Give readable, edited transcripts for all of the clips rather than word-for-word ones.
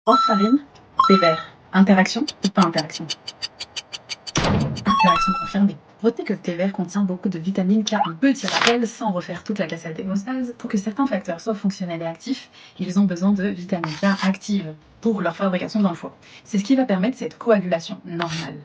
Hors farine, thé vert. Interaction ou pas interaction? Interaction confirmée. Retenez que le thé vert contient beaucoup de vitamine K. Un petit rappel, sans refaire toute la cassette d'hémostase, pour que certains facteurs soient fonctionnels et actifs, ils ont besoin de vitamine K active pour leur fabrication dans le foie. C'est ce qui va permettre cette coagulation normale.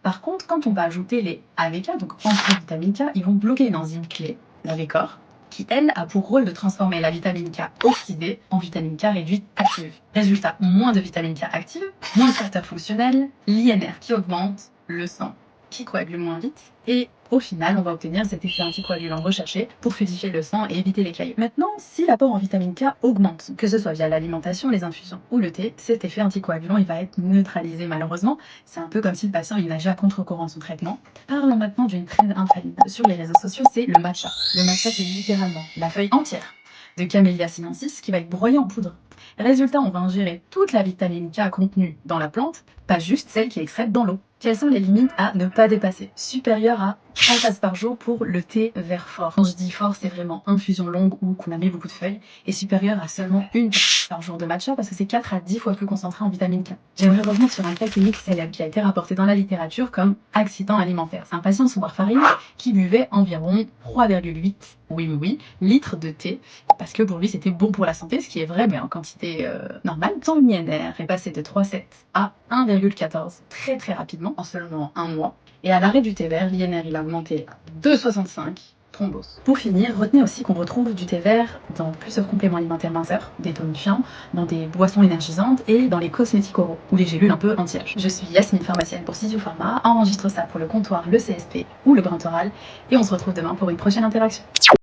Par contre, quand on va ajouter les AVK, donc anti-vitamine K, ils vont bloquer une enzyme clé, l'AVCOR, qui, elle, a pour rôle de transformer la vitamine K oxydée en vitamine K réduite active. Résultat, moins de vitamine K active, moins de facteurs fonctionnels, l'INR qui augmente, le sang qui coagule moins vite, et au final, on va obtenir cet effet anticoagulant recherché pour fluidifier le sang et éviter les caillots. Maintenant, si l'apport en vitamine K augmente, que ce soit via l'alimentation, les infusions ou le thé, cet effet anticoagulant il va être neutralisé malheureusement. C'est un peu comme si le patient il nageait à contre-courant son traitement. Parlons maintenant d'une trend infaillible sur les réseaux sociaux, c'est le matcha. Le matcha, c'est littéralement la feuille entière de Camellia sinensis qui va être broyée en poudre. Résultat, on va ingérer toute la vitamine K contenue dans la plante, pas juste celle qui est extraite dans l'eau. Quelles sont les limites à ne pas dépasser? Supérieure à 3 tasses par jour pour le thé vert fort. Quand je dis fort, c'est vraiment infusion longue ou qu'on a mis beaucoup de feuilles, et supérieure à seulement 1 tasse par jour de matcha parce que c'est 4 à 10 fois plus concentré en vitamine K. J'aimerais revenir sur un cas clinique célèbre qui a été rapporté dans la littérature comme accident alimentaire. C'est un patient sous warfarine qui buvait environ 3,8 oui, litres de thé parce que pour lui c'était bon pour la santé, ce qui est vrai mais en quantité normale. Son INR est passé de 3,7 à 1,14 très rapidement en seulement un mois. Et à l'arrêt du thé vert, l'INR il a augmenté à 2,65, thrombose. Pour finir, retenez aussi qu'on retrouve du thé vert dans plusieurs compléments alimentaires minceurs, des tonifiants, dans des boissons énergisantes et dans les cosmétiques oraux ou les gélules un peu anti-âge. Je suis Yasmine, pharmacienne pour Sisio Pharma, enregistre ça pour le comptoir, le CSP ou le Grand Oral et on se retrouve demain pour une prochaine interaction.